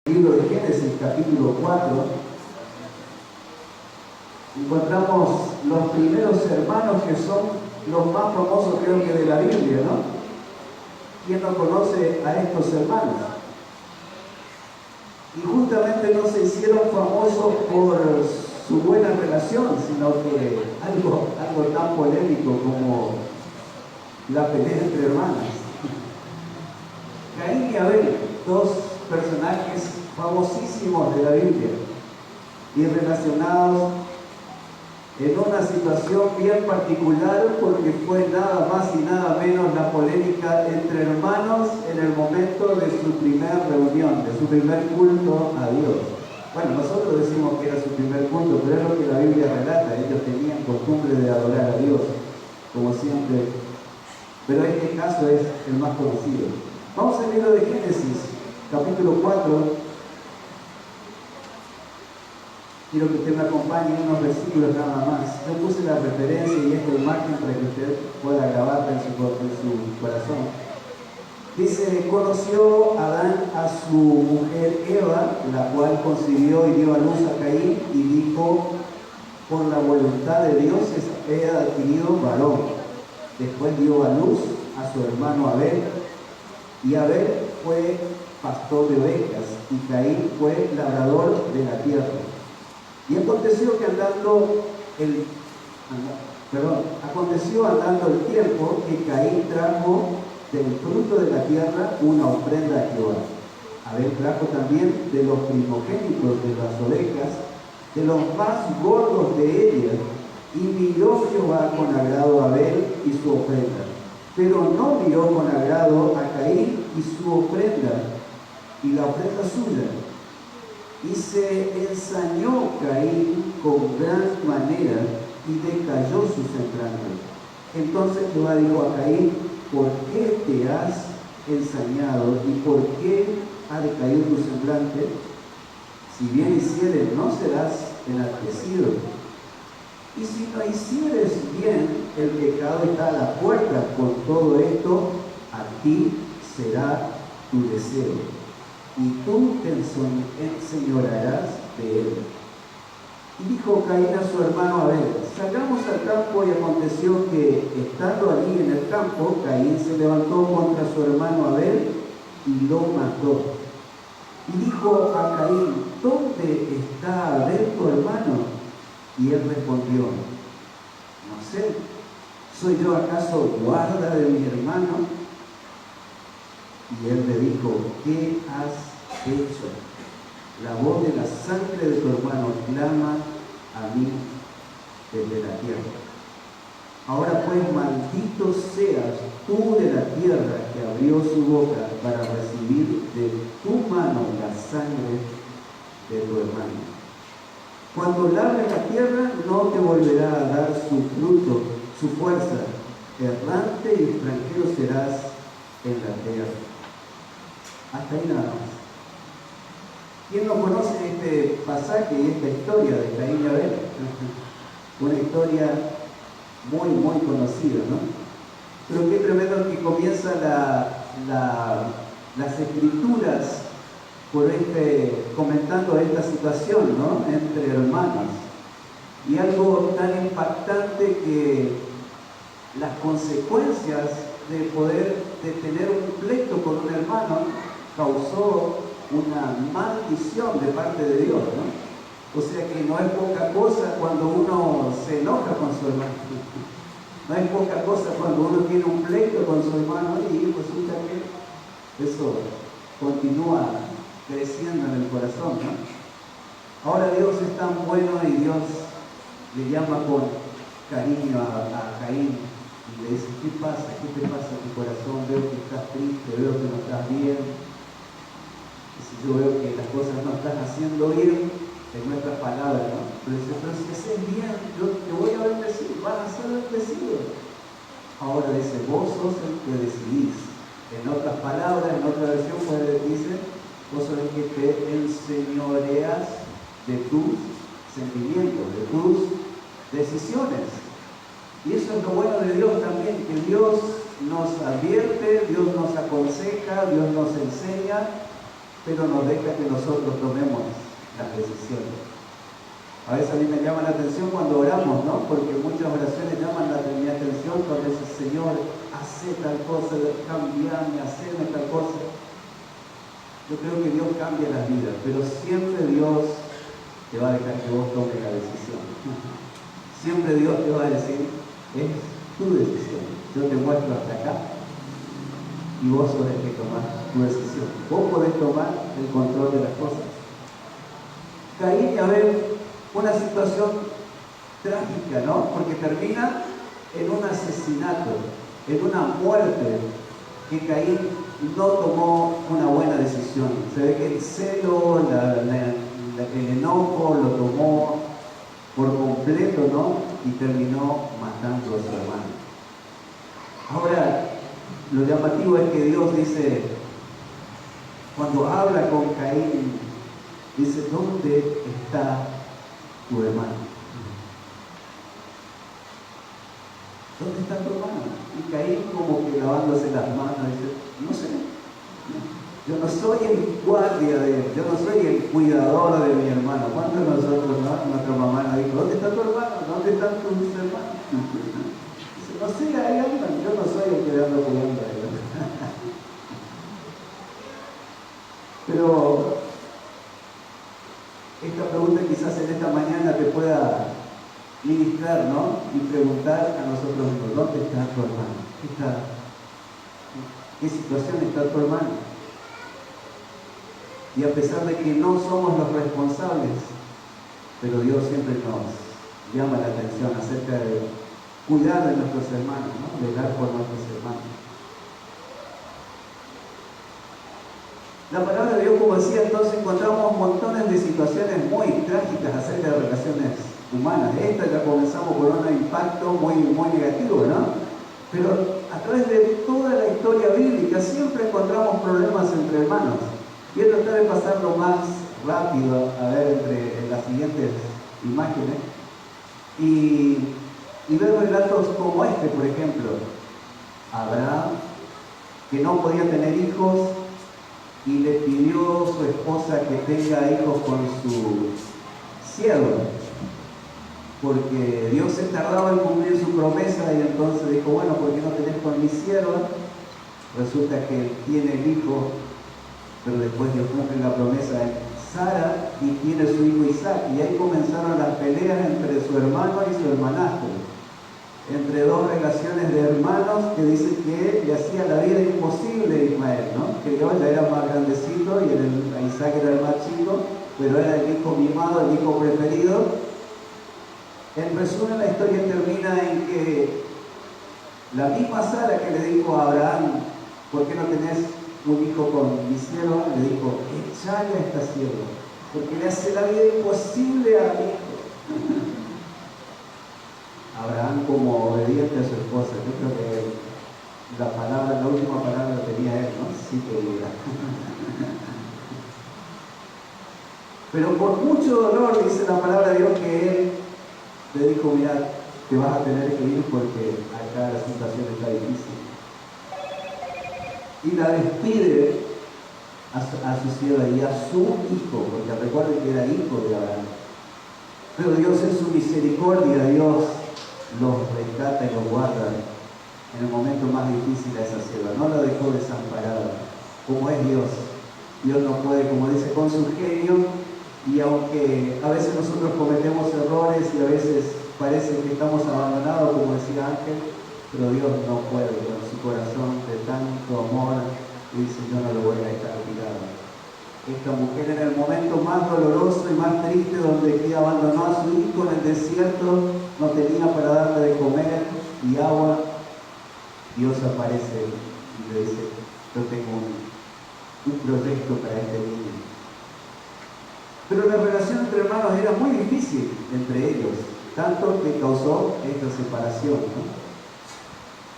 Libro de Génesis, capítulo 4, encontramos los primeros hermanos que son los más famosos, creo que de la Biblia, ¿no? ¿Quién no conoce a estos hermanos? Y justamente no se hicieron famosos por su buena relación, sino que algo tan polémico como la pelea entre hermanos. Caín y Abel, dos personajes famosísimos de la Biblia y relacionados en una situación bien particular, porque fue nada más y nada menos la polémica entre hermanos en el momento de su primera reunión, de su primer culto a Dios. Bueno, nosotros decimos que era su primer culto, pero es lo que la Biblia relata. Ellos tenían costumbre de adorar a Dios, como siempre, pero este caso es el más conocido. Vamos al libro de Génesis, capítulo 4. Quiero que usted me acompañe en unos versículos nada más. Yo puse la referencia y esta imagen para que usted pueda grabarla en su corazón. Dice: conoció Adán a su mujer Eva, la cual concibió y dio a luz a Caín, y dijo: por la voluntad de Dios he adquirido varón. Después dio a luz a su hermano Abel, y Abel fue pastor de ovejas, y Caín fue labrador de la tierra. Y aconteció andando el tiempo que Caín trajo del fruto de la tierra una ofrenda a Jehová. Abel trajo también de los primogénitos de las ovejas, de los más gordos de ellas, y miró Jehová con agrado a Abel y su ofrenda, pero no miró con agrado a Caín y su ofrenda, y la ofrenda suya. Y se ensañó Caín con gran manera, y decayó su semblante. Entonces Jehová dijo a Caín: ¿por qué te has ensañado y por qué ha decaído tu semblante? Si bien hicieres, no serás enaltecido. Y si no hicieres bien, el pecado está a la puerta. Con todo esto, a ti será tu deseo, y tú te enseñorearás de él. Y dijo Caín a su hermano Abel: salgamos al campo. Y aconteció que, estando allí en el campo, Caín se levantó contra su hermano Abel y lo mató. Y dijo a Caín: ¿dónde está Abel tu hermano? Y él respondió: no sé, ¿soy yo acaso guarda de mi hermano? Y él le dijo: ¿qué has hecho? La voz de la sangre de tu hermano clama a mí desde la tierra. Ahora pues, maldito seas tú de la tierra que abrió su boca para recibir de tu mano la sangre de tu hermano. Cuando labres la tierra, no te volverá a dar su fruto, su fuerza. Errante y extranjero serás en la tierra. Hasta ahí nada más. ¿Quién no conoce este pasaje y esta historia de Caín y Abel? Una historia muy, muy conocida, ¿no? Pero qué tremendo que comienza las escrituras por comentando esta situación, ¿no?, entre hermanos. Y algo tan impactante que las consecuencias de tener un pleito con un hermano causó una maldición de parte de Dios, ¿no? O sea que no es poca cosa cuando uno se enoja con su hermano. No es poca cosa cuando uno tiene un pleito con su hermano y resulta que eso continúa creciendo en el corazón, ¿no? Ahora Dios es tan bueno y Dios le llama con cariño a Caín y le dice: ¿qué pasa? ¿Qué te pasa en tu corazón? Veo que estás triste, veo que no estás bien. Y si yo veo que las cosas no estás haciendo bien, en nuestras palabras, ¿no? Pero dice: pero si haces bien, yo te voy a bendecir, van a ser bendecidos. Ahora dice: vos sos el que decidís. En otras palabras, en otra versión dice: vos sos el que te enseñoreas de tus sentimientos, de tus decisiones. Y eso es lo bueno de Dios también, que Dios nos advierte, Dios nos aconseja, Dios nos enseña, pero nos deja que nosotros tomemos las decisiones. A veces a mí me llama la atención cuando oramos, ¿no? Porque muchas oraciones llaman mi atención cuando dice, Señor, hace tal cosa, cambiame, haceme tal cosa. Yo creo que Dios cambia las vidas, pero siempre Dios te va a dejar que vos tomes la decisión. Siempre Dios te va a decir, es tu decisión. Yo te muestro hasta acá y vos sos el que tomás tu decisión. Vos podés tomar el control de las cosas. Caín y Abel, una situación trágica, ¿no? Porque termina en un asesinato, en una muerte, que Caín no tomó una buena decisión. Se ve que el celo, el enojo lo tomó por completo, ¿no? Y terminó matando a su hermano. Ahora, lo llamativo es que Dios dice, cuando habla con Caín, dice, ¿dónde está tu hermano? ¿Dónde está tu hermano? Y Caín como que lavándose las manos dice, no sé, yo no soy el guardia de él, yo no soy el cuidador de mi hermano. ¿Cuántos de nosotros, no? Nuestra mamá nos dijo, ¿dónde está tu hermano? ¿Dónde están tus hermanos? Dice, no sé, ahí andan, yo no soy el que le ando cuidando a ellos. Pero esta pregunta quizás en esta mañana te pueda ministrar, ¿no? Y preguntar a nosotros mismos, ¿dónde está tu hermano? ¿Qué situación está tu hermano? Y a pesar de que no somos los responsables, pero Dios siempre nos llama la atención acerca de cuidar de nuestros hermanos, ¿no? Velar por nuestros hermanos. La palabra de Dios, como decía, entonces encontramos montones de situaciones muy trágicas acerca de relaciones humanas. Esta ya comenzamos con un impacto muy negativo, ¿no? Pero a través de toda la historia bíblica siempre encontramos problemas entre hermanos. Voy a tratar de pasarlo más rápido, a ver, entre las siguientes imágenes. Y ver relatos como este, por ejemplo. Abraham, que no podía tener hijos, y le pidió a su esposa que tenga hijos con su siervo, porque Dios se tardaba en cumplir su promesa y entonces dijo, bueno, ¿por qué no tenés con mi sierva? Resulta que él tiene el hijo, pero después Dios cumple la promesa en Sara y tiene su hijo Isaac, y ahí comenzaron las peleas entre su hermano y su hermanastro, entre dos relaciones de hermanos que dicen que le hacía la vida imposible a Ismael, ¿no? Que yo ya era más grandecito y Isaac era el más chico, pero era el hijo mimado, el hijo preferido. En resumen, la historia termina en que la misma Sara que le dijo a Abraham, ¿por qué no tenés un hijo con mi sierva? Le dijo, echale a esta sierva, porque le hace la vida imposible a mi hijo. Abraham, como obediente a su esposa, yo creo que la última palabra la tenía él, ¿no? Sí que diga. Pero por mucho dolor, dice la palabra de Dios, que él le dijo, mira, te vas a tener que ir porque acá la situación está difícil. Y la despide a su sierva y a su hijo, porque recuerden que era hijo de Abraham. Pero Dios en su misericordia, Dios los rescata y los guarda en el momento más difícil a esa sierva. No la dejó desamparada, como es Dios. Dios no puede, como dice, con su genio, y aunque a veces nosotros cometemos errores y a veces parece que estamos abandonados, como decía Ángel, pero Dios no puede, con su corazón de tanto amor, y dice, yo no lo voy a dejar tirado. Esta mujer en el momento más doloroso y más triste, donde ella abandonó a su hijo en el desierto, no tenía para darle de comer y agua, Dios aparece y le dice, yo tengo un proyecto para este niño. Pero la relación entre hermanos era muy difícil entre ellos, tanto que causó esta separación, ¿no?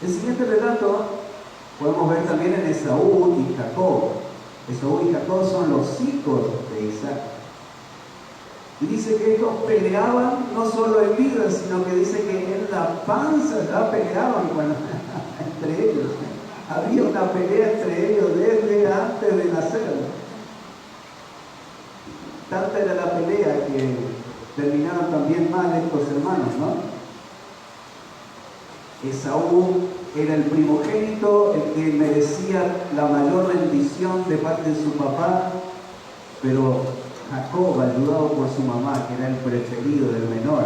El siguiente relato podemos ver también en Esaú y Jacob. Esaú y Jacob son los hijos de Isaac. Y dice que estos peleaban no solo en vida, sino que dice que en la panza ya peleaban entre ellos. Había una pelea entre ellos desde antes de nacer. Tanta era la pelea que terminaron también mal estos hermanos, ¿no? Esaú era el primogénito, el que merecía la mayor bendición de parte de su papá, pero Jacob, ayudado por su mamá, que era el preferido del menor,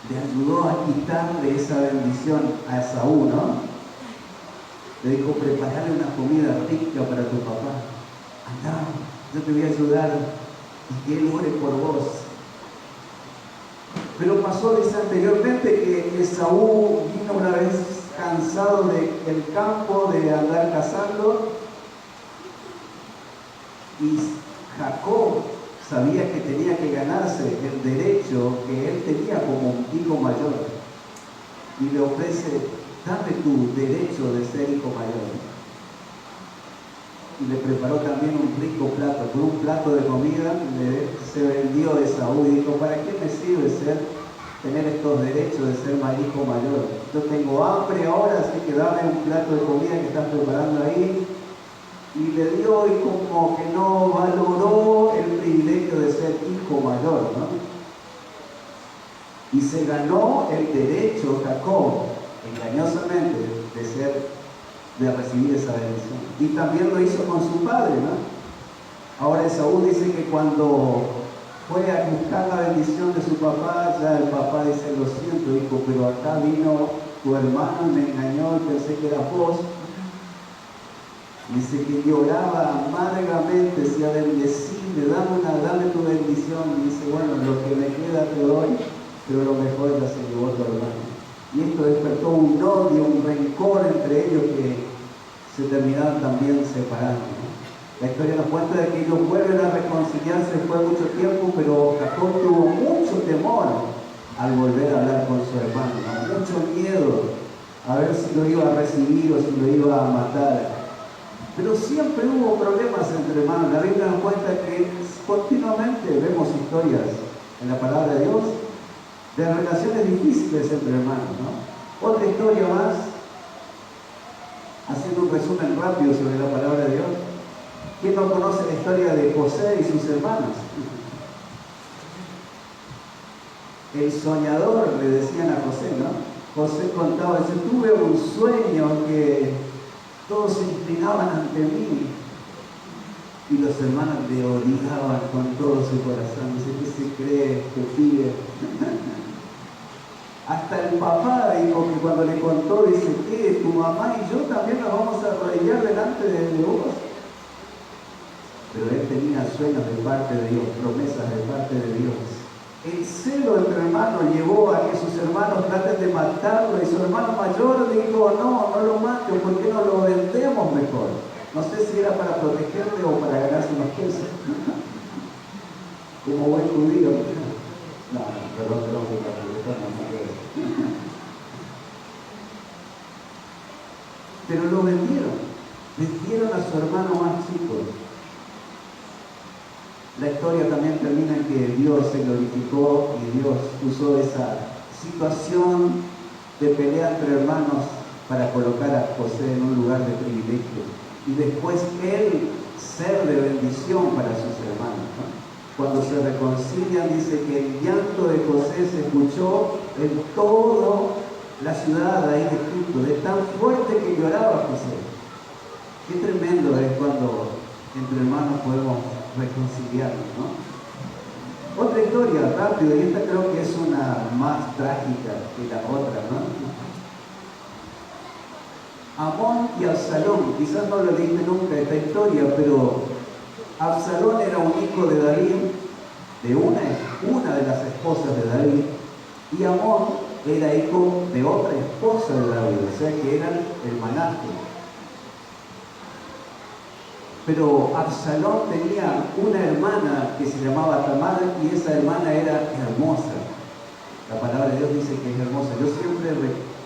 le ayudó a quitarle esa bendición a Esaú, ¿no? Le dijo, preparale una comida rica para tu papá. Andá, yo te voy a ayudar y que él ore por vos. Pero pasó, dice anteriormente, que Esaú vino una vez cansado del campo, de andar cazando, y Jacob sabía que tenía que ganarse el derecho que él tenía como un hijo mayor, y le ofrece, dame tu derecho de ser hijo mayor. Y le preparó también un rico plato, por un plato de comida se vendió Esaú y dijo, ¿para qué me sirve tener estos derechos de ser hijo mayor? Yo tengo hambre ahora, así que dame un plato de comida que estás preparando ahí. Y le dio, y como que no valoró el privilegio de ser hijo mayor, ¿no? Y se ganó el derecho Jacob, engañosamente, de recibir esa bendición. Y también lo hizo con su padre, ¿no? Ahora Esaú dice que cuando fue a buscar la bendición de su papá, ya el papá dice, lo siento, hijo, pero acá vino tu hermano y me engañó y pensé que eras vos. Dice que lloraba amargamente, decía, bendecime, dame tu bendición. Y dice, bueno, lo que me queda te doy, pero lo mejor ya se llevó tu hermano. Y esto despertó un odio, un rencor entre ellos que se terminaron también separando, ¿no? La historia nos cuenta de que ellos vuelven a reconciliarse después de mucho tiempo, pero Jacob tuvo mucho temor al volver a hablar con su hermano, ¿no? Mucho miedo a ver si lo iba a recibir o si lo iba a matar. Pero siempre hubo problemas entre hermanos. La Biblia nos cuenta que continuamente vemos historias en la palabra de Dios de relaciones difíciles entre hermanos, ¿no? Otra historia más, haciendo un resumen rápido sobre la palabra de Dios. ¿Quién no conoce la historia de José y sus hermanos? El soñador, le decían a José, ¿no? José contaba, dice, tuve un sueño que todos se inclinaban ante mí, y los hermanos le odiaban con todo su corazón. Dice, ¿qué se cree este pibe? Hasta el papá dijo que cuando le contó, dice, ¿qué? Tu mamá y yo también nos vamos a arrodillar delante de vos. Pero él tenía sueños de parte de Dios, promesas de parte de Dios. El celo entre hermanos llevó a que sus hermanos traten de matarlo, y su hermano mayor dijo, no lo maten, ¿por qué no lo vendemos mejor? No sé si era para protegerle o para ganarse unos pesos. Como buen judío. No, perdón, pero lo vendieron a su hermano más chico. La historia también termina en que Dios se glorificó y Dios usó esa situación de pelea entre hermanos para colocar a José en un lugar de privilegio y después él ser de bendición para sus hermanos, ¿no? Cuando se reconcilian, dice que el llanto de José se escuchó en toda la ciudad ahí de Egipto, de tan fuerte que lloraba José. Qué tremendo es cuando entre hermanos podemos reconciliarnos, ¿no? Otra historia, rápido, y esta creo que es una más trágica que la otra, ¿no? Amón y Absalón, quizás no lo leíste nunca esta historia, pero Absalón era un hijo de David, de una de las esposas de David, y Amón era hijo de otra esposa de David, o sea que eran hermanastros. Pero Absalón tenía una hermana que se llamaba Tamar, y esa hermana era hermosa. La palabra de Dios dice que es hermosa. Yo siempre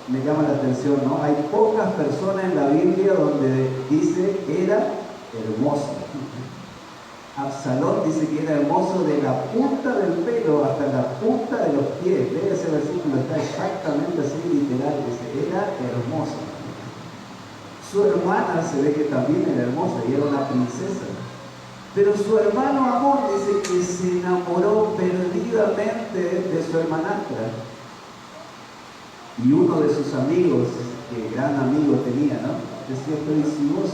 me llama la atención, ¿no? Hay pocas personas en la Biblia donde dice era hermosa. Absalón dice que era hermoso de la punta del pelo hasta la punta de los pies. Ve ese versículo, está exactamente así literal, dice, era hermoso. Su hermana se ve que también era hermosa y era una princesa. Pero su hermano Amón dice que se enamoró perdidamente de su hermanastra. Y uno de sus amigos, que gran amigo tenía, ¿no? Decía, pero si vos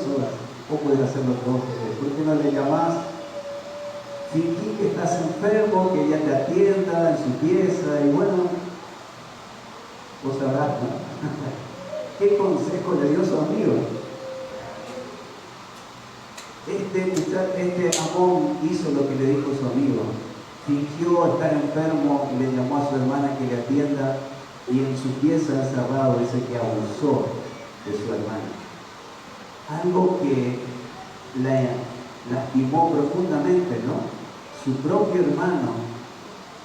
puedes hacerlo vos, ¿por qué no le llamás? Fingí que estás enfermo, que ella te atienda en su pieza, y bueno, vos sabrás, ¿no? ¿Qué consejo le dio su amigo? Este Amón hizo lo que le dijo su amigo. Fingió estar enfermo y le llamó a su hermana que le atienda, y en su pieza encerrado dice que abusó de su hermana. Algo que la lastimó profundamente, ¿no? Su propio hermano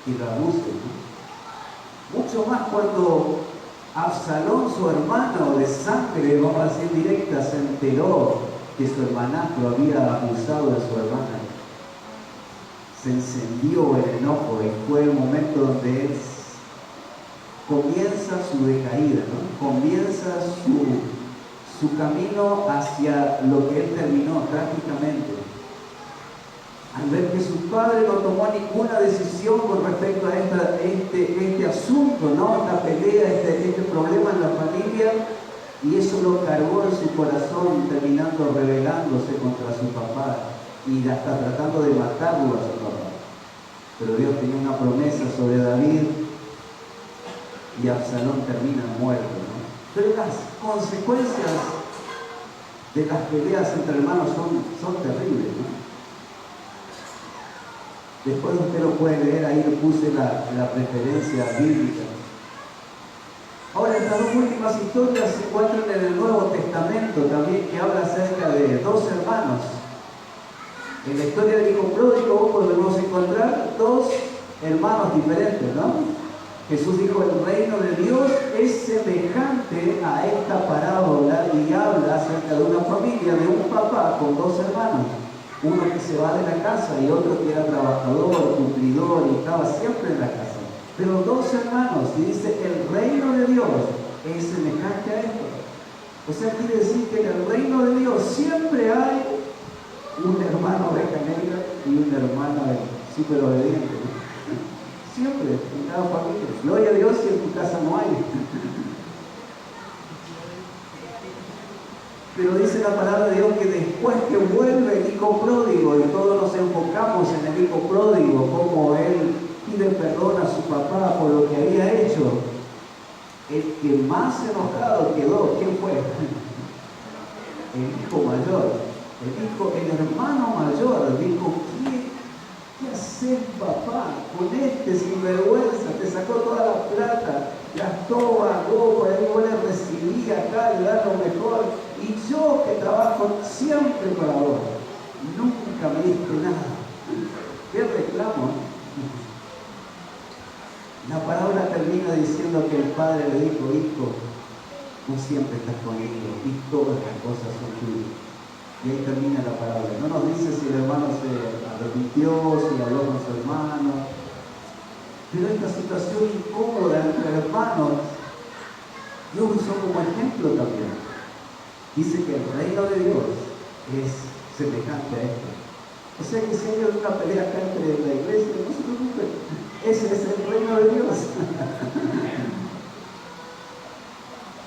que lo abuse, ¿no? Mucho más cuando Absalón, su hermano de sangre, vamos a decir directa, se enteró que su hermanastro había abusado de su hermana. Se encendió el enojo y fue el momento donde él comienza su decaída, ¿no? Comienza su camino hacia lo que él terminó trágicamente. Al ver que su padre no tomó ninguna decisión con respecto a este asunto, ¿no? Esta pelea, este problema en la familia, y eso lo cargó en su corazón, terminando rebelándose contra su papá y hasta tratando de matarlo a su papá. Pero Dios tenía una promesa sobre David y Absalón termina muerto, ¿no? Pero las consecuencias de las peleas entre hermanos son terribles, ¿no? Después usted lo puede leer, ahí le puse la referencia bíblica. Ahora, estas dos últimas historias se encuentran en el Nuevo Testamento también, que habla acerca de dos hermanos. En la historia del hijo pródigo podemos encontrar dos hermanos diferentes, ¿no? Jesús dijo, el reino de Dios es semejante a esta parábola, y habla acerca de una familia, de un papá con dos hermanos. Uno que se va de la casa y otro que era trabajador, cumplidor, y estaba siempre en la casa. Pero dos hermanos, y dice, el reino de Dios es semejante a esto. O sea, quiere decir que en el reino de Dios siempre hay un hermano oveja negra y un hermano súper obediente, ¿no? Siempre, en cada familia. Gloria a Dios si en tu casa no hay. Pero dice la palabra de Dios que después que vuelve el hijo pródigo, y todos nos enfocamos en el hijo pródigo, como él pide perdón a su papá por lo que había hecho, el que más enojado quedó, ¿quién fue? El hijo mayor, el hermano mayor dijo, ¿qué haces, papá, con este sinvergüenza? Te sacó toda la plata, gastó, pagó, por ahí vos le recibí acá, le da lo mejor, y yo que trabajo siempre para vos, nunca me diste nada. ¿Qué reclamo? La palabra termina diciendo que el padre le dijo, hijo, tú siempre estás conmigo y todas las cosas son tuyas. Y ahí termina la palabra. No nos dice si el hermano se arrepintió, si habló con su hermano. Pero esta situación incómoda entre hermanos, Dios usó como ejemplo también. Dice que el reino de Dios es semejante a esto. O sea que si hay una pelea acá entre la iglesia, no se preocupe, ese es el reino de Dios.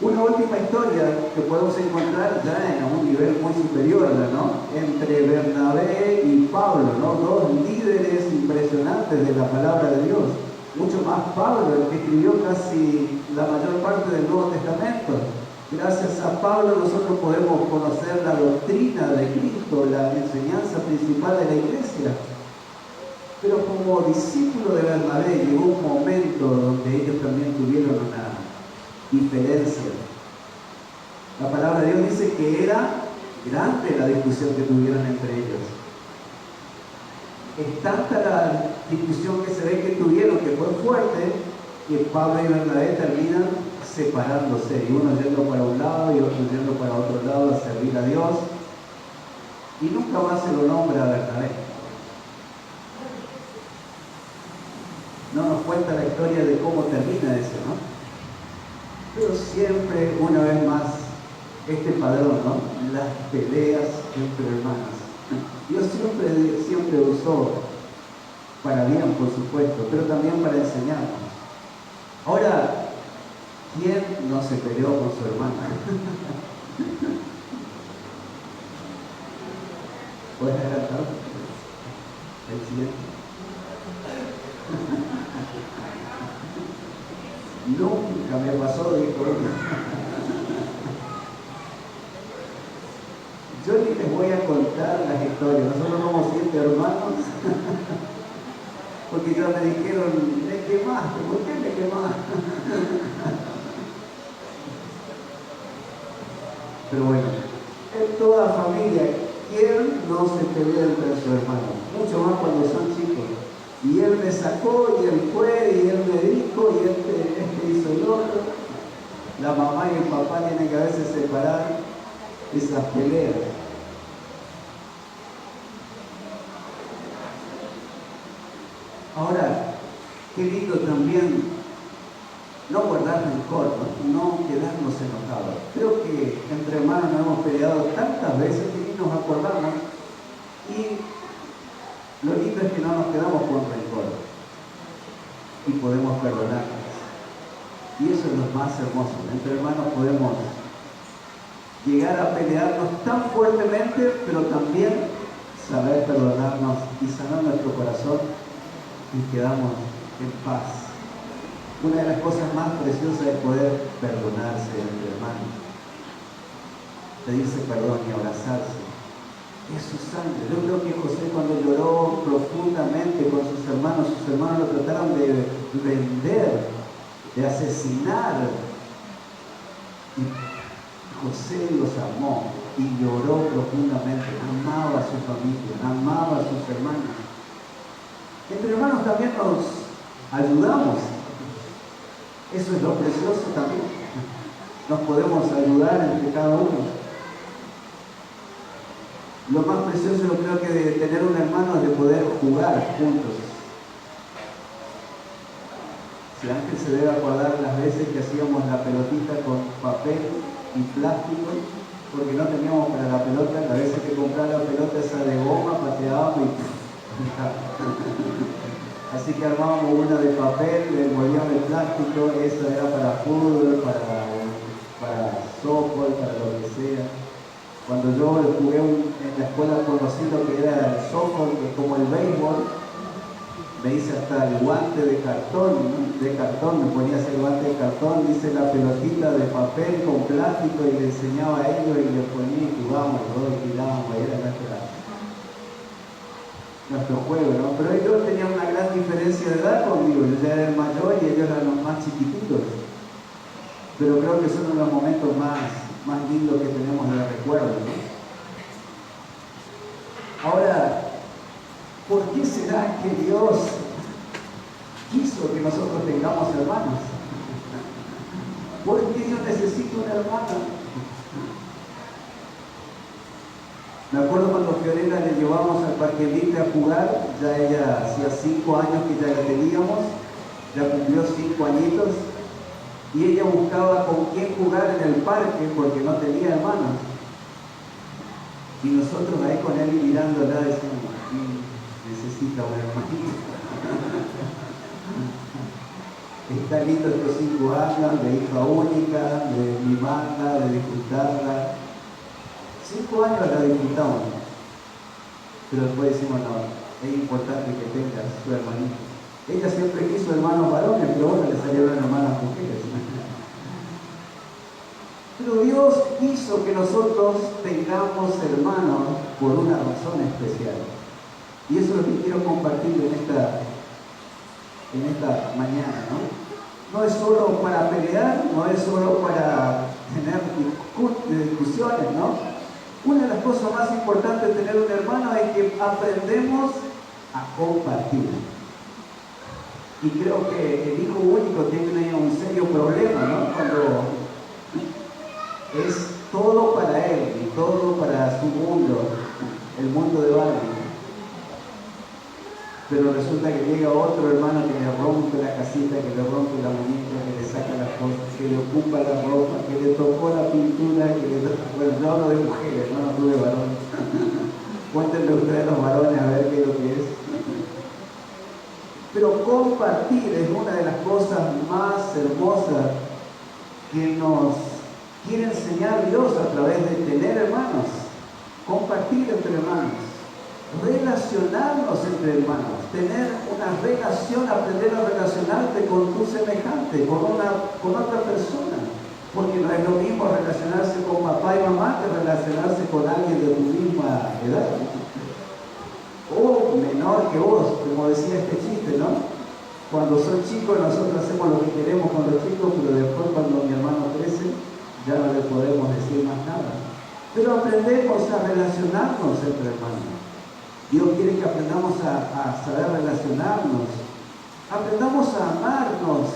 Una última historia que podemos encontrar ya en un nivel muy superior, ¿no? Entre Bernabé y Pablo, ¿no? Dos líderes impresionantes de la palabra de Dios. Mucho más Pablo, el que escribió casi la mayor parte del Nuevo Testamento. Gracias a Pablo nosotros podemos conocer la doctrina de Cristo, la enseñanza principal de la iglesia. Pero como discípulo de Bernabé llegó un momento donde ellos también tuvieron una diferencia. La palabra de Dios dice que era grande la discusión que tuvieron entre ellos. Es tanta la discusión que se ve que tuvieron, que fue fuerte, que Pablo y Bernabé terminan separándose, y uno yendo para un lado y otro yendo para otro lado a servir a Dios, y nunca más se lo nombra a Bernabé. No nos cuenta la historia de cómo termina eso, ¿no? Pero siempre, una vez más, este padrón, ¿no? Las peleas entre hermanos. Dios siempre usó para bien, por supuesto, pero también para enseñarnos. Ahora, ¿quién no se peleó con su hermana? ¿Puedes adelantar el siguiente? Nunca me pasó, dijo ella. Yo ni les voy a contar las historias. Nosotros somos 7 hermanos. Porque ya me dijeron, me quemaste. ¿Por qué me quemaste? Pero bueno, en toda familia, ¿quién no se pelea entre sus hermanos? Mucho más cuando son chicos. Y él me sacó, y él fue, y él me dijo, y este hizo el otro. La mamá y el papá tienen que a veces separar esas peleas. Ahora, qué lindo también no guardar rencor, no quedarnos enojados. Creo que entre hermanos nos hemos peleado tantas veces que ni nos acordamos, y lo lindo es que no nos quedamos con rencor y podemos perdonarnos. Y eso es lo más hermoso. Entre hermanos podemos llegar a pelearnos tan fuertemente, pero también saber perdonarnos y sanar nuestro corazón, y quedamos en paz. Una de las cosas más preciosas es poder perdonarse entre hermanos, pedirse perdón y abrazarse. Es su sangre. Yo creo que José, cuando lloró profundamente con sus hermanos lo trataron de vender, de asesinar, y José los amó y lloró profundamente. Amaba a su familia, amaba a sus hermanos. Entre hermanos también nos ayudamos. Eso es lo precioso también. Nos podemos ayudar entre cada uno. Lo más precioso, yo creo que de tener un hermano es de poder jugar juntos. Si Ángel se debe acordar las veces que hacíamos la pelotita con papel y plástico, porque no teníamos para la pelota, las veces que compraba la pelota esa de goma, pateábamos y así que armábamos una de papel, le envolvíamos el plástico, esa era para fútbol, para softball, para lo que sea. Cuando yo jugué en la escuela conocí lo que era el softball, que es como el béisbol, me hice hasta el guante de cartón, me ponía ese guante de cartón, hice la pelotita de papel con plástico y le enseñaba a ellos y les ponía y jugábamos y tirábamos, y era nuestro juego, ¿no? Pero ellos tenían una gran diferencia de edad conmigo. Yo ya era el mayor y ellos eran los más chiquititos. Pero creo que son los momentos más lindos que tenemos de recuerdo, ¿no? Ahora, ¿por qué será que Dios quiso que nosotros tengamos hermanos? ¿Por qué yo necesito una hermana? Me acuerdo cuando Fiorella le llevamos al Parque Libre a jugar, ya ella hacía 5 años que ya la teníamos, ya cumplió 5 añitos, y ella buscaba con quién jugar en el parque porque no tenía hermanos. Y nosotros ahí con él mirándola decíamos, necesita un hermanito. Está lindo estos 5 años de hija única, de mimarla, de disfrutarla. 5 años la disfrutamos, pero después decimos, no, es importante que tenga su hermanito. Ella siempre quiso hermanos varones, pero bueno, le salieron hermanas mujeres. Pero Dios quiso que nosotros tengamos hermanos por una razón especial. Y eso es lo que quiero compartir en esta mañana, ¿no? No es solo para pelear, no es solo para tener discusiones, ¿no? Una de las cosas más importantes de tener un hermano es que aprendemos a compartir. Y creo que el hijo único tiene un serio problema, ¿no? Cuando es todo para él y todo para su mundo, el mundo de Barbie. Pero resulta que llega otro hermano que le rompe la casita, que le rompe la muñeca, que le saca las cosas, que le ocupa la ropa, que le tocó la pintura, que le... Bueno, yo hablo de mujeres, no tuve varones. Cuéntenme ustedes los varones a ver qué es lo que es. Pero compartir es una de las cosas más hermosas que nos quiere enseñar Dios a través de tener hermanos. Compartir entre hermanos. Relacionarnos entre hermanos. Tener una relación, aprender a relacionarte con tu semejante, con otra persona. Porque no es lo mismo relacionarse con papá y mamá que relacionarse con alguien de tu misma edad. O menor que vos, como decía este chiste, ¿no? Cuando son chicos nosotros hacemos lo que queremos con los chicos, pero después cuando mi hermano crece ya no le podemos decir más nada. Pero aprendemos a relacionarnos entre hermanos. Dios quiere que aprendamos a saber relacionarnos. Aprendamos a amarnos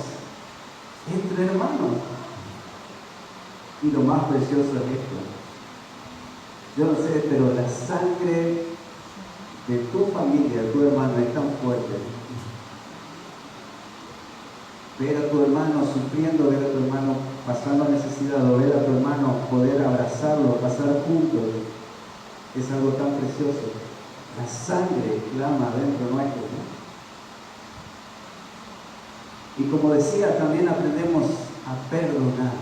entre hermanos. Y lo más precioso es esto. Yo no sé, pero la sangre de tu familia, de tu hermano, es tan fuerte. Ver a tu hermano sufriendo, ver a tu hermano pasando necesidad, o ver a tu hermano poder abrazarlo, pasar juntos, es algo tan precioso. La sangre clama dentro nuestro, ¿no? Y como decía, también aprendemos a perdonar.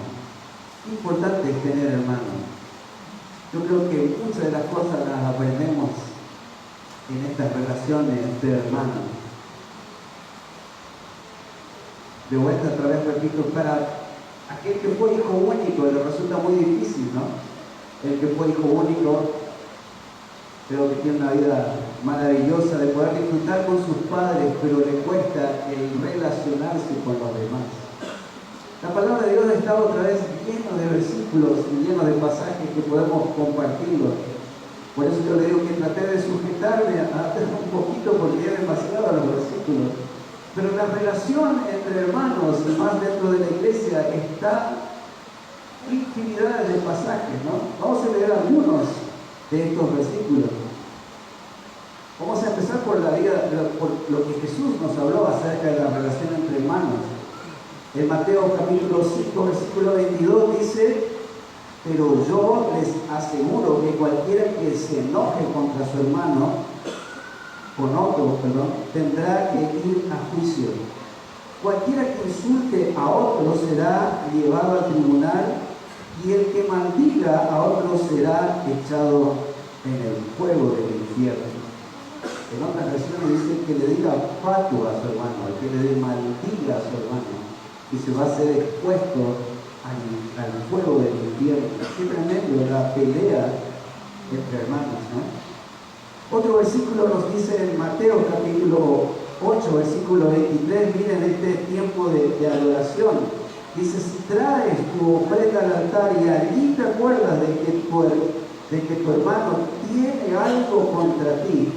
Qué importante es tener hermanos. Yo creo que muchas de las cosas las aprendemos en estas relaciones entre hermanos. De vuelta otra vez repito, para aquel que fue hijo único le resulta muy difícil, ¿no? El que fue hijo único creo que tiene una vida maravillosa de poder disfrutar con sus padres, pero le cuesta el relacionarse con los demás. La palabra de Dios está otra vez llena de versículos y llena de pasajes que podemos compartirlos. Por eso yo le digo que traté de sujetarme a un poquito porque es demasiado los versículos. Pero la relación entre hermanos, y más dentro de la iglesia, está infinidad de pasajes, ¿no? Vamos a leer algunos de estos versículos. Vamos a empezar por la vida, por lo que Jesús nos habló acerca de la relación entre hermanos. En Mateo capítulo 5, versículo 22 dice: pero yo les aseguro que cualquiera que se enoje contra su hermano, con otro, tendrá que ir a juicio. Cualquiera que insulte a otro será llevado al tribunal, y el que maldiga a otro será echado en el fuego del infierno. En otras versiones dice que le diga fatua a su hermano, el que le maldiga a su hermano, y se va a ser expuesto al fuego del infierno. Qué tremendo la pelea entre hermanos, ¿no? Otro versículo nos dice en Mateo capítulo 8, versículo 23, miren este tiempo de adoración. Dice: si traes tu ofrenda al altar y allí te acuerdas de que tu hermano tiene algo contra ti,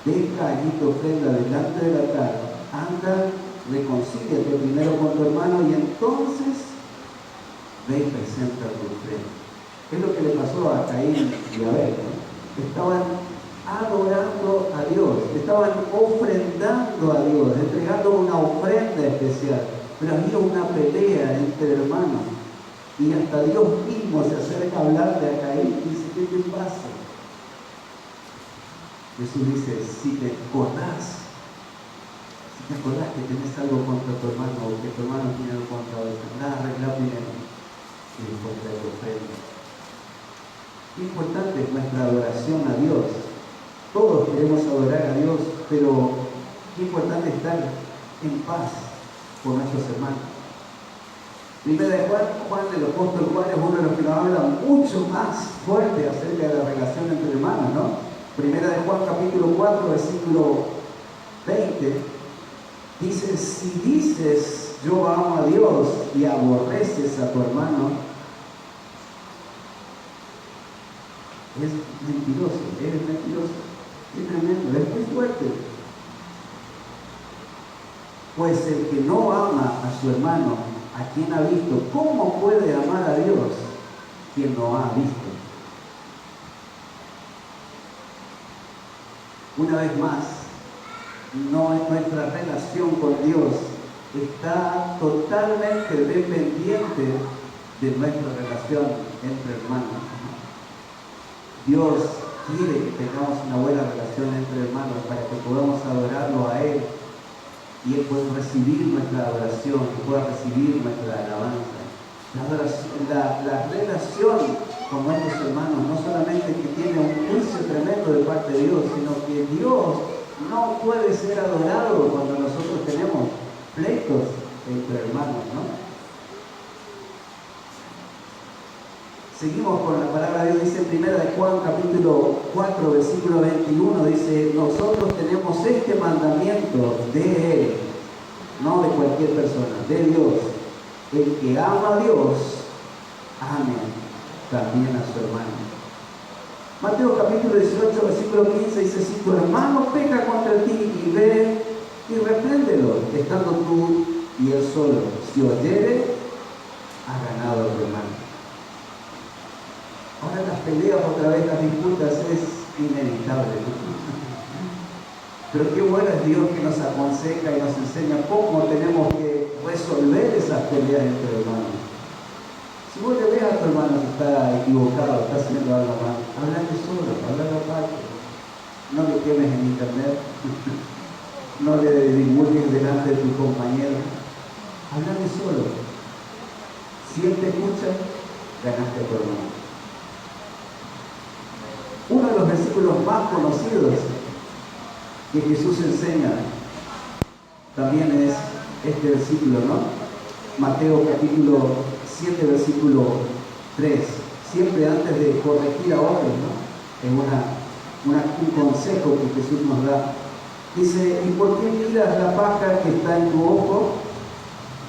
deja allí tu ofrenda delante del altar, anda, reconcíliate primero con tu hermano y entonces ve y presenta tu ofrenda. Es lo que le pasó a Caín y a Abel, ¿no? Estaban adorando a Dios, estaban ofrendando a Dios, entregando una ofrenda especial, pero había una pelea entre hermanos y hasta Dios mismo se acerca a hablarle a Caín y dice: ¿qué te pasa? Jesús dice: si te acordás que tenés algo contra tu hermano o que tu hermano tiene algo contra vos, andá a arreglar primero y después trae tu ofrenda. Qué importante es nuestra adoración a Dios. Todos queremos adorar a Dios, pero qué importante estar en paz con nuestros hermanos. Primera de Juan, el apóstol Juan, es uno de los que nos habla mucho más fuerte acerca de la relación entre hermanos, ¿no? Primera de Juan capítulo 4, versículo 20, dice: si dices yo amo a Dios y aborreces a tu hermano, es mentiroso, eres mentiroso. Qué tremendo, es muy fuerte. Pues el que no ama a su hermano, a quien ha visto, ¿cómo puede amar a Dios quien no ha visto? Una vez más, nuestra relación con Dios está totalmente dependiente de nuestra relación entre hermanos. Dios quiere que tengamos una buena relación entre hermanos para que podamos adorarlo a Él y Él pueda recibir nuestra adoración, que pueda recibir nuestra alabanza. La relación con nuestros hermanos no solamente que tiene un juicio tremendo de parte de Dios, sino que Dios no puede ser adorado cuando nosotros tenemos pleitos entre hermanos, ¿no? Seguimos con la palabra de Dios, dice en 1 Juan capítulo 4, versículo 21, dice, nosotros tenemos este mandamiento de Él, no de cualquier persona, de Dios. El que ama a Dios, ame también a su hermano. Mateo capítulo 18, versículo 15 dice, si tu hermano peca contra ti y ve y repréndelo, estando tú y él solo. Si oyere, has ganado a tu hermano. Ahora las peleas otra vez, las disputas es inevitable, ¿no? Pero qué bueno es Dios que nos aconseja y nos enseña cómo tenemos que resolver esas peleas entre hermanos. Si vos le ves a tu hermano que está equivocado, está haciendo algo mal, háblale solo, háblale aparte. No le quemes en internet, no le divulgues delante de tu compañero. Háblale solo. Si él te escucha, ganaste a tu hermano. Uno de los versículos más conocidos que Jesús enseña también es este versículo, ¿no? Mateo capítulo 7, versículo 3. Siempre antes de corregir a otros, ¿no? Es un consejo que Jesús nos da. Dice, ¿y por qué miras la paja que está en tu ojo,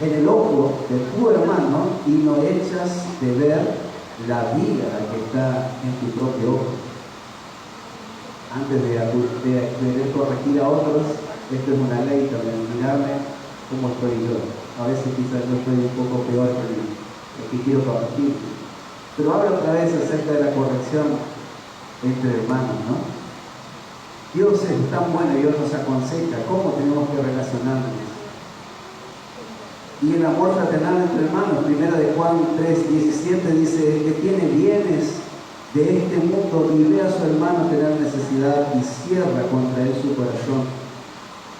en el ojo de tu hermano, y no echas de ver la viga que está en tu propio ojo? Antes de querer corregir a otros, esto es una ley también, mirarme cómo estoy yo. A veces quizás yo estoy un poco peor que el que quiero corregir. Pero habla otra vez acerca de la corrección entre hermanos, ¿no? Dios es tan bueno y Dios nos aconseja cómo tenemos que relacionarnos. Y el amor fraternal entre hermanos, 1 Juan 3:17 dice, el que tiene bienes de este mundo y ve a su hermano tener necesidad y cierra contra él su corazón,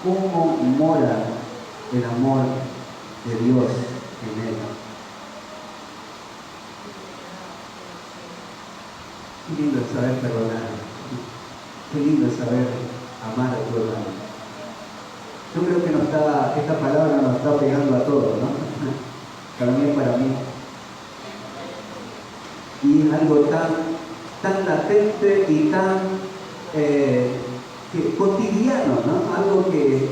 ¿cómo mora el amor de Dios en él? Qué lindo es saber perdonar, qué lindo es saber amar a tu hermano. Yo creo que esta palabra nos está pegando a todos, ¿no? También para mí. Y es algo tan latente y tan cotidiano, ¿no? Algo que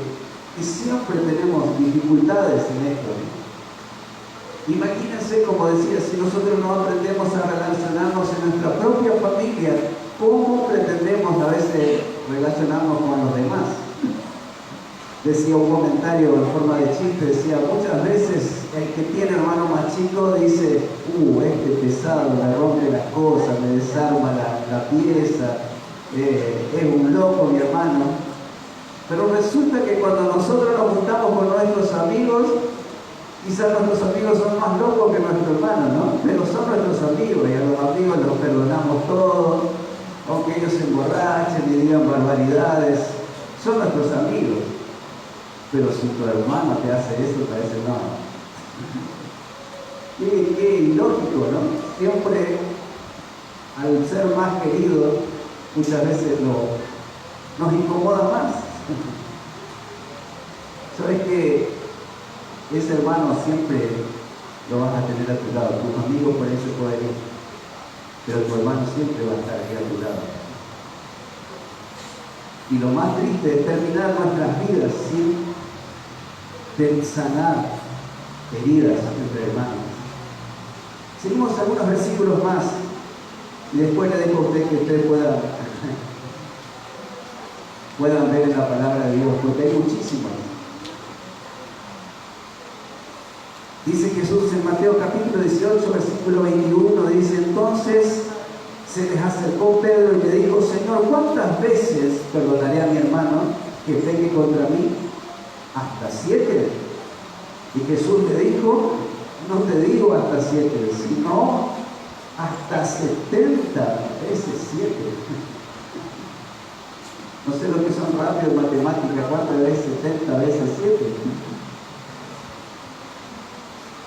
siempre tenemos dificultades en esto, ¿no? Imagínense, como decía, si nosotros no aprendemos a relacionarnos en nuestra propia familia, ¿cómo pretendemos a veces relacionarnos con los demás? Decía un comentario en forma de chiste, decía, muchas veces el que tiene hermano más chico dice, este pesado me rompe las cosas, me desarma la pieza, es un loco mi hermano. Pero resulta que cuando nosotros nos juntamos con nuestros amigos, quizás nuestros amigos son más locos que nuestros hermanos, ¿no? Pero son nuestros amigos y a los amigos los perdonamos todo, aunque ellos se emborrachen y digan barbaridades, son nuestros amigos. Pero si tu hermano te hace eso, parece no. Qué ilógico, ¿no? Siempre, al ser más querido, muchas veces nos incomoda más. Sabes que ese hermano siempre lo vas a tener a tu lado. Tus amigos por eso pueden ir, pero tu hermano siempre va a estar aquí a tu lado. Y lo más triste es terminar nuestras vidas sin sanar heridas entre hermanos. Seguimos algunos versículos más y después le dejo a usted que ustedes puedan ver en la palabra de Dios, porque hay muchísimas. Dice Jesús en Mateo capítulo 18, versículo 21, dice, entonces se les acercó Pedro y le dijo, Señor, ¿cuántas veces perdonaré a mi hermano que peque contra mí? ¿Hasta 7? Y Jesús le dijo, no te digo hasta 7, sino hasta 70 veces 7. No sé lo que son rápido en matemáticas, ¿cuánto es 70 veces 7?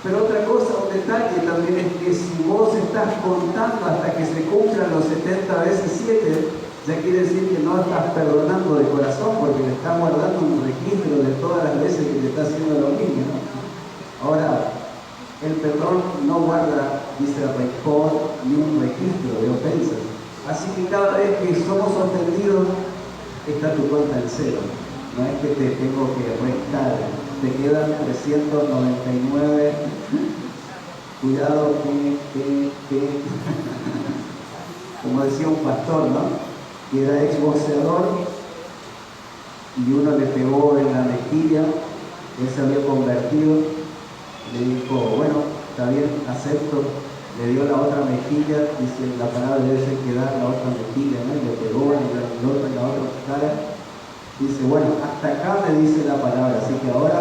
Pero otra cosa, un detalle también es que si vos estás contando hasta que se cumplan los 70 veces 7, ya quiere decir que no estás perdonando de corazón, porque le estás guardando un registro de todas las veces que te está haciendo lo mismo, ¿no? Ahora, el perdón no guarda, dice el rencor, ni un registro de ofensas. Así que cada vez que somos ofendidos, está tu cuenta en cero. No es que te tengo que restar, te quedan 399. Cuidado que como decía un pastor, ¿no? Que era exboxeador y uno le pegó en la mejilla, él se había convertido, le dijo, bueno, está bien, acepto, le dio la otra mejilla, dice la palabra debe ser que dar la otra mejilla, ¿no? Y le pegó en la otra cara, dice, bueno, hasta acá me dice la palabra, así que ahora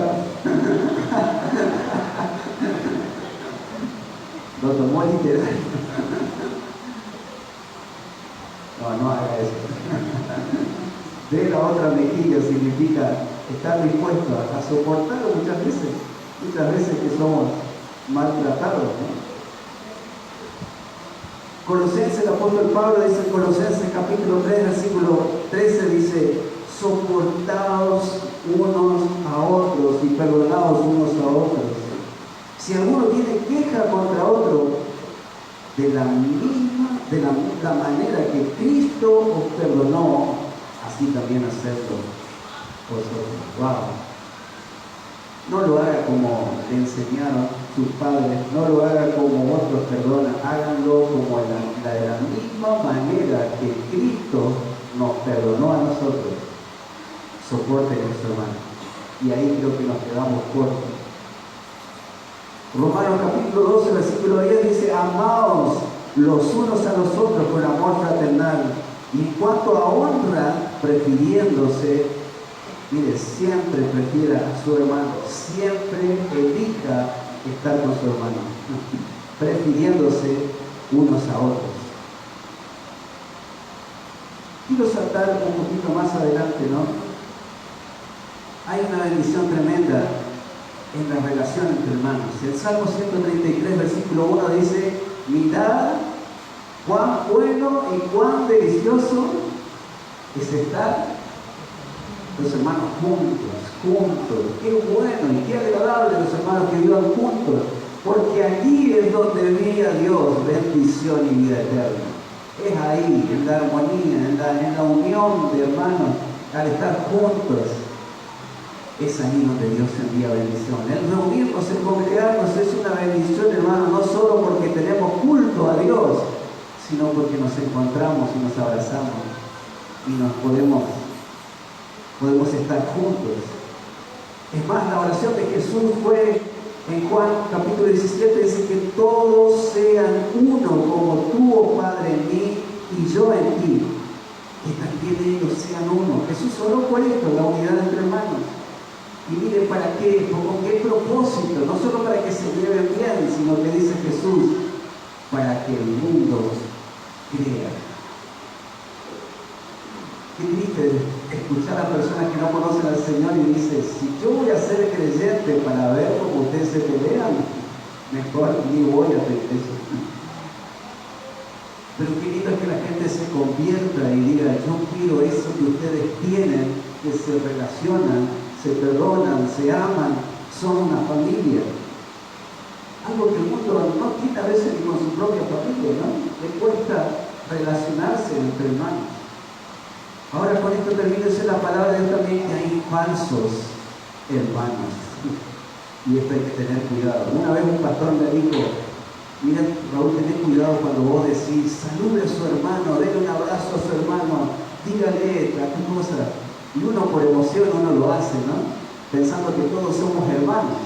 lo tomó literal. No haga eso. De la otra mejilla significa estar dispuesto a soportarlo muchas veces que somos maltratados, ¿no? Colosenses, el apóstol Pablo dice en Colosenses capítulo 3, versículo 13, dice, soportaos unos a otros y perdonaos unos a otros. Si alguno tiene queja contra otro, de la manera que Cristo os perdonó, así también hacedlo vosotros. Wow. No lo haga como le enseñaron sus padres, no lo haga como otros perdonan, háganlo como de la misma manera que Cristo nos perdonó a nosotros. Soporten eso, hermano. Y ahí creo que nos quedamos cortos. Romanos capítulo 12, versículo 10 dice, amaos los unos a los otros con amor fraternal. Y en cuanto a honra, prefiriéndose, mire, siempre prefiera a su hermano, siempre elija estar con su hermano, prefiriéndose unos a otros. Quiero saltar un poquito más adelante, ¿no? Hay una bendición tremenda en la relación entre hermanos. El Salmo 133, versículo 1 dice, mirad cuán bueno y cuán delicioso es estar los hermanos juntos. Qué bueno y qué agradable los hermanos que vivan juntos, porque allí es donde vive a Dios bendición y vida eterna. Es ahí, en la armonía, en la unión de hermanos, al estar juntos. Es ahí donde Dios envía bendición. El reunirnos, el congregarnos es una bendición, hermano, no solo porque tenemos culto a Dios, sino porque nos encontramos y nos abrazamos y nos podemos estar juntos. Es más, la oración de Jesús fue en Juan capítulo 17, dice que todos sean uno, como tú, oh Padre, en mí y yo en ti, que también ellos sean uno. Jesús oró por esto, la unidad entre hermanos. Y mire, ¿para qué? ¿Con qué propósito? No solo para que se lleven bien, sino que dice Jesús, para que el mundo crea. Qué triste escuchar a personas que no conocen al Señor y dice, si yo voy a ser creyente para ver cómo ustedes se pelean, mejor ni voy a hacer eso. Pero qué lindo es que la gente se convierta y diga, yo quiero eso que ustedes tienen, que se relacionan, se perdonan, se aman, son una familia. Algo que el mundo no tiene a veces ni con su propia familia, ¿no? Le cuesta relacionarse entre hermanos. Ahora con esto termina la palabra de Dios también, que hay falsos hermanos. Y esto hay que tener cuidado. Una vez un pastor me dijo, mira, Raúl, tened cuidado cuando vos decís, salude a su hermano, denle un abrazo a su hermano, dígale qué cosa. Y uno por emoción uno lo hace, ¿no? Pensando que todos somos hermanos.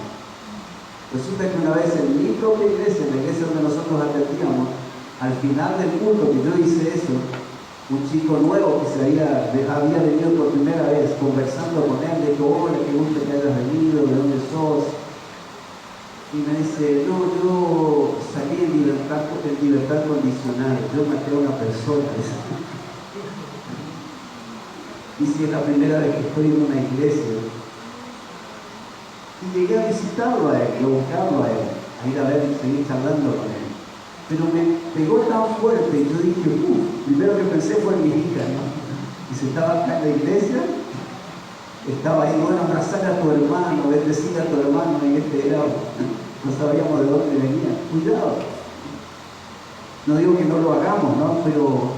Resulta que una vez en mi propia iglesia, en la iglesia donde nosotros atendíamos, al final del culto que yo hice eso, un chico nuevo que había venido por primera vez, conversando con él, le dijo, hola, qué gusto que hayas venido, ¿de dónde sos? Y me dice, no, yo salí en libertad condicional, yo maté a una persona. Y si es la primera vez que estoy en una iglesia, y llegué a visitarlo a él, y a buscarlo a él, a ir a ver y seguir charlando con él. Pero me pegó tan fuerte y yo dije, primero que pensé fue en mi hija, ¿no? Y si estaba acá en la iglesia, estaba ahí, bueno, abrazar a tu hermano, bendecir a tu hermano, y este era, no sabíamos de dónde venía. Cuidado. No digo que no lo hagamos, ¿no? Pero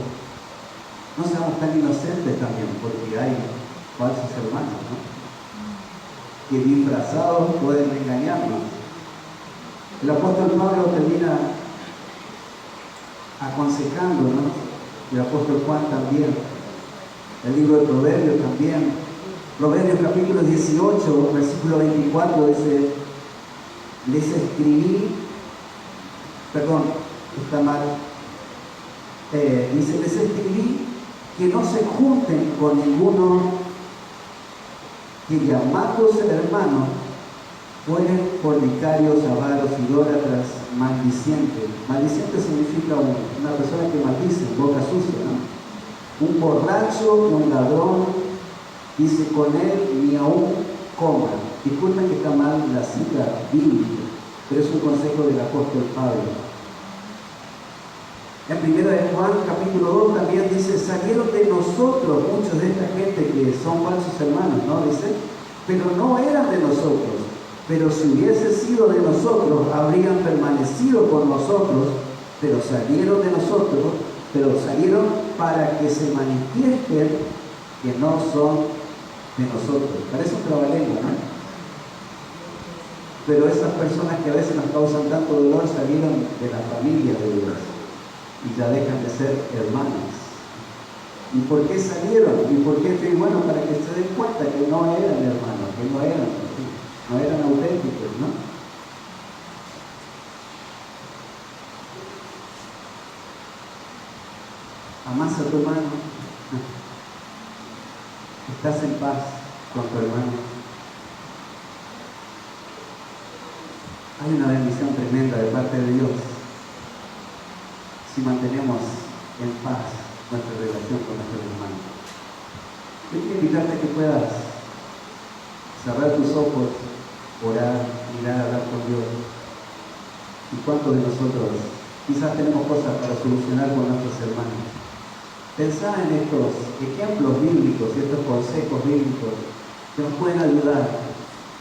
no seamos tan inocentes también, porque hay falsos hermanos, ¿no? Que disfrazados pueden engañarnos. El apóstol Pablo termina aconsejándonos, el apóstol Juan también, el libro de Proverbios también. Proverbios capítulo 18, versículo 24 dice, les escribí, perdón, está mal, dice, les escribí que no se junten con ninguno que llamándose hermanos fueren fornicarios, avaros, idólatras, maldicientes. Maldiciente significa una persona que maldice, boca sucia, ¿no? Un borracho, un ladrón, dice con él ni aún coma. Disculpen que está mal la cita bíblica, pero es un consejo del apóstol Pablo. En 1 de Juan capítulo 2 también dice, salieron de nosotros muchos de esta gente que son falsos hermanos, ¿no? Dice, pero no eran de nosotros, pero si hubiese sido de nosotros, habrían permanecido con nosotros, pero salieron de nosotros, pero salieron para que se manifiesten que no son de nosotros. Parece un trabalengua, ¿no? Pero esas personas que a veces nos causan tanto dolor salieron de la familia de Dios y ya dejan de ser hermanos. ¿Y por qué salieron? ¿Y por qué? Bueno, para que se den cuenta que no eran hermanos, que no eran auténticos, ¿no? Amás a tu hermano, estás en paz con tu hermano. Hay una bendición tremenda de parte de Dios si mantenemos en paz nuestra relación con nuestros hermanos. Yo quiero invitarte a que puedas cerrar tus ojos, orar, mirar, hablar con Dios. ¿Y cuántos de nosotros quizás tenemos cosas para solucionar con nuestros hermanos? Pensá en estos ejemplos bíblicos y estos consejos bíblicos que nos pueden ayudar.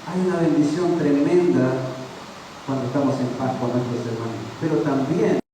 Hay una bendición tremenda cuando estamos en paz con nuestros hermanos, pero también